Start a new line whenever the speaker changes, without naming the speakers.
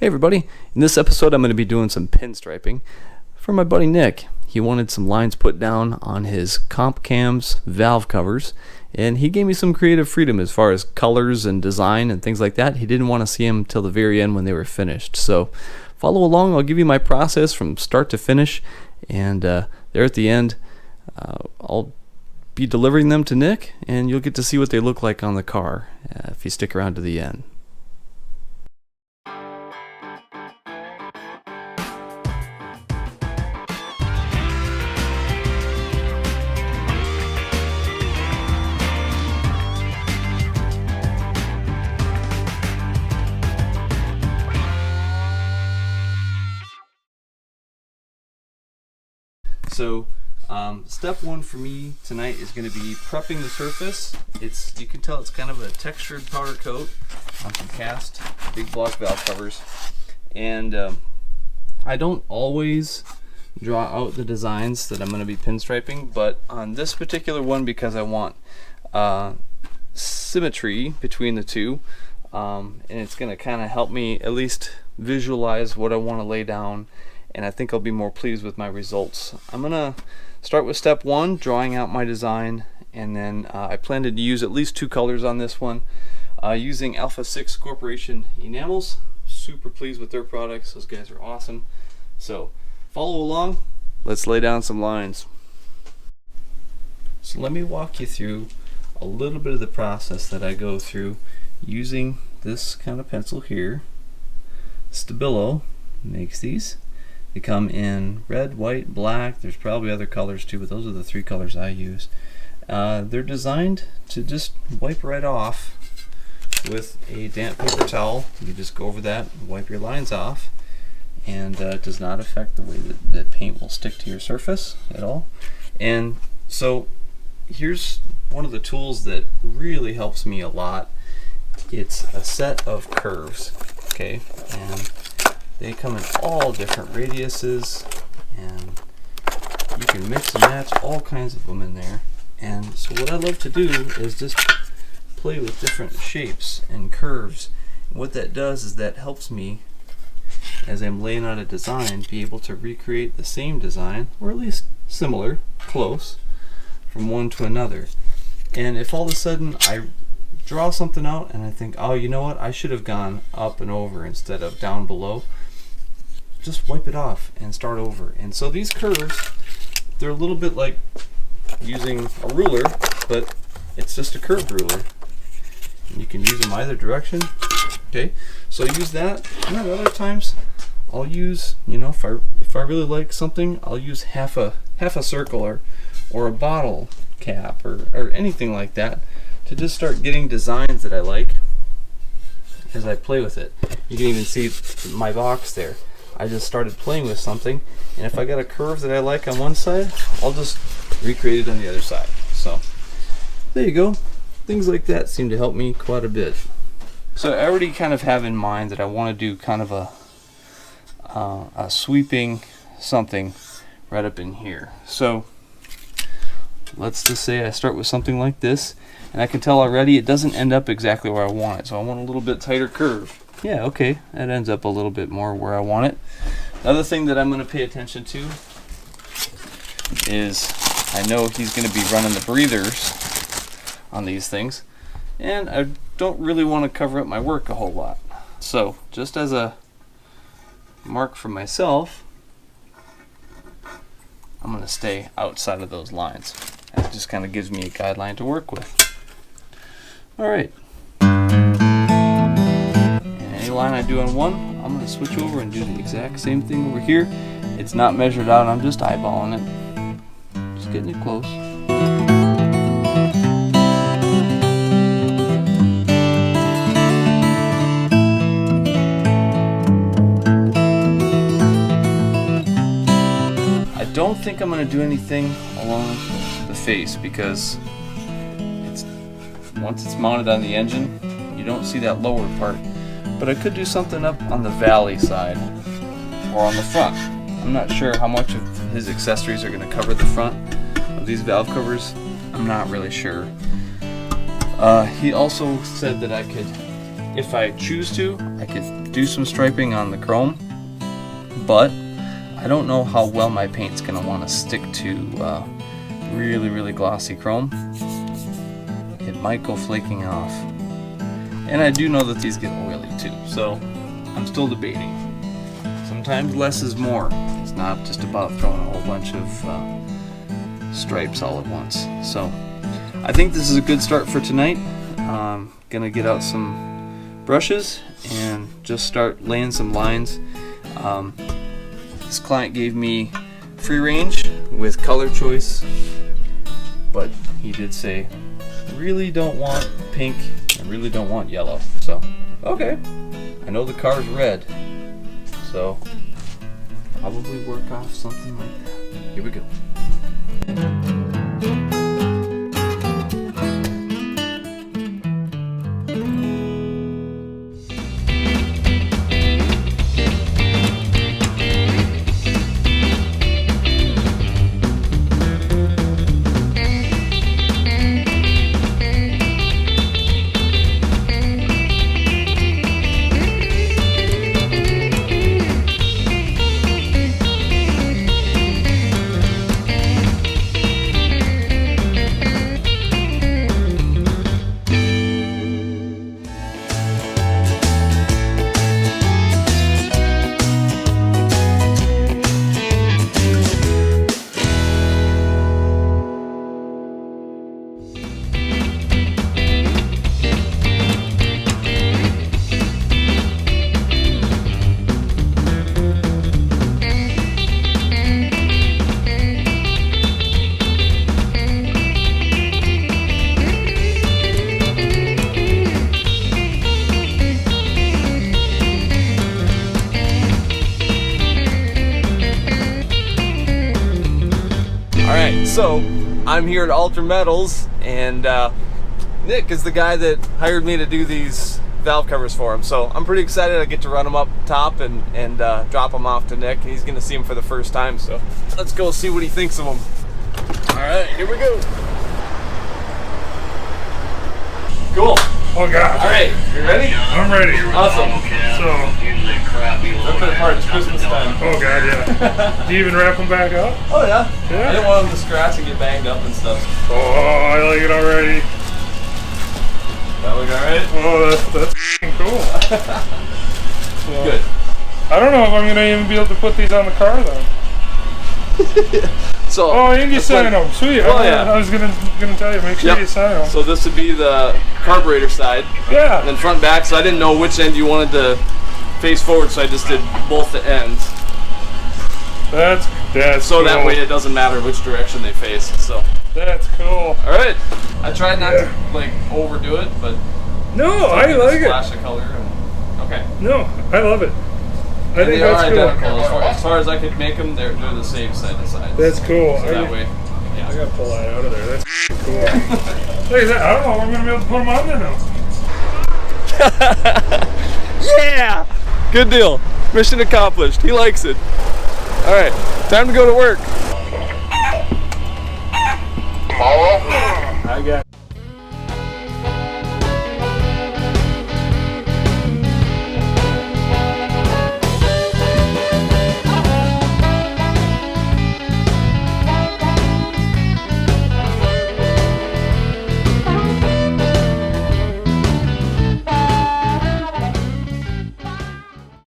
Hey everybody, in this episode I'm going to be doing some pinstriping for my buddy Nick. He wanted some lines put down on his comp cams valve covers, and he gave me some creative freedom as far as colors and design and things like that. He didn't want to see them till the very end when they were finished. So follow along, I'll give you my process from start to finish, and there at the end I'll be delivering them to Nick, and you'll get to see what they look like on the car if you stick around to the end. So step one for me tonight is going to be prepping the surface. You can tell it's kind of a textured powder coat on some cast big block valve covers, and I don't always draw out the designs that I'm going to be pinstriping, but on this particular one, because I want symmetry between the two, and it's going to kind of help me at least visualize what I want to lay down, and I think I'll be more pleased with my results. I'm gonna start with step one, drawing out my design, and then I plan to use at least two colors on this one, using Alpha6 Corporation enamels. Super pleased with their products. Those guys are awesome. So follow along, let's lay down some lines. So let me walk you through a little bit of the process that I go through using this kind of pencil here. Stabilo makes these. They come in red, white, black. There's probably other colors too, but those are the three colors I use. They're designed to just wipe right off with a damp paper towel. You just go over that, wipe your lines off, and it does not affect the way that paint will stick to your surface at all. And so here's one of the tools that really helps me a lot. It's a set of curves, okay? And they come in all different radiuses, and you can mix and match all kinds of them in there. And so what I love to do is just play with different shapes and curves. And what that does is that helps me, as I'm laying out a design, be able to recreate the same design, or at least similar, close, from one to another. And if all of a sudden I draw something out and I think, oh, you know what, I should have gone up and over instead of down below, just wipe it off and start over. And so these curves, they're a little bit like using a ruler, but it's just a curved ruler. And you can use them either direction. Okay, so I use that, and then other times I'll use, you know, if I really like something, I'll use half a circle or a bottle cap or anything like that to just start getting designs that I like as I play with it. You can even see my box there. I just started playing with something, and if I got a curve that I like on one side, I'll just recreate it on the other side. So there you go. Things like that seem to help me quite a bit. So I already kind of have in mind that I want to do kind of a sweeping something right up in here. So let's just say I start with something like this, and I can tell already it doesn't end up exactly where I want it, so I want a little bit tighter curve. Yeah, okay, that ends up a little bit more where I want it. Another thing that I'm going to pay attention to is I know he's going to be running the breathers on these things, and I don't really want to cover up my work a whole lot. So just as a mark for myself, I'm going to stay outside of those lines. That just kind of gives me a guideline to work with. Alright. Line I do on one, I'm going to switch over and do the exact same thing over here. It's not measured out, I'm just eyeballing it, just getting it close. I don't think I'm going to do anything along the face, because once it's mounted on the engine, you don't see that lower part. But I could do something up on the valley side or on the front. I'm not sure how much of his accessories are going to cover the front of these valve covers. I'm not really sure. He also said that I could, if I choose to, I could do some striping on the chrome, but I don't know how well my paint's gonna want to stick to really glossy chrome. It might go flaking off. And I do know that these get oily too, so I'm still debating. Sometimes less is more. It's not just about throwing a whole bunch of stripes all at once. So I think this is a good start for tonight. Gonna get out some brushes and just start laying some lines. This client gave me free range with color choice, but he did say, really don't want pink, I really don't want yellow. So, okay, I know the car's red, so probably work off something like that. Here we go. So I'm here at Ultra Metals, and Nick is the guy that hired me to do these valve covers for him. So I'm pretty excited. I get to run them up top and drop them off to Nick. He's going to see them for the first time. So let's go see what he thinks of them. All right, here we go. Cool.
Oh God.
All right, you ready?
I'm ready.
Awesome.
So,
look for the part. It's Christmas time.
oh God, yeah. Do you even wrap them back up?
Oh yeah.
Yeah.
I didn't want them to scratch and get banged up and stuff.
Oh, I like it already.
That look all right?
Oh, that's cool. So,
good.
I don't know if I'm gonna even be able to put these on the car then.
So.
Oh, and you sign them. Sweet.
Oh yeah.
I was gonna tell you, make sure you sign them.
So this would be the carburetor side.
Yeah.
And then front back. So I didn't know which end you wanted to face forward, so I just did both the ends.
That's
so
cool.
That way it doesn't matter which direction they face. So
that's cool.
All right. I tried not to like overdo it, but
no, I like it.
Splash of color. And, okay.
No, I love it. I think
they
that's
are
cool.
identical as far as I could make them. They're the same side to side.
That's cool.
So that way, yeah.
I gotta pull that out of there. That's cool. Look at that. I don't know if I'm gonna be able to put them on there now.
Yeah! Good deal. Mission accomplished. He likes it. All right, time to go to work.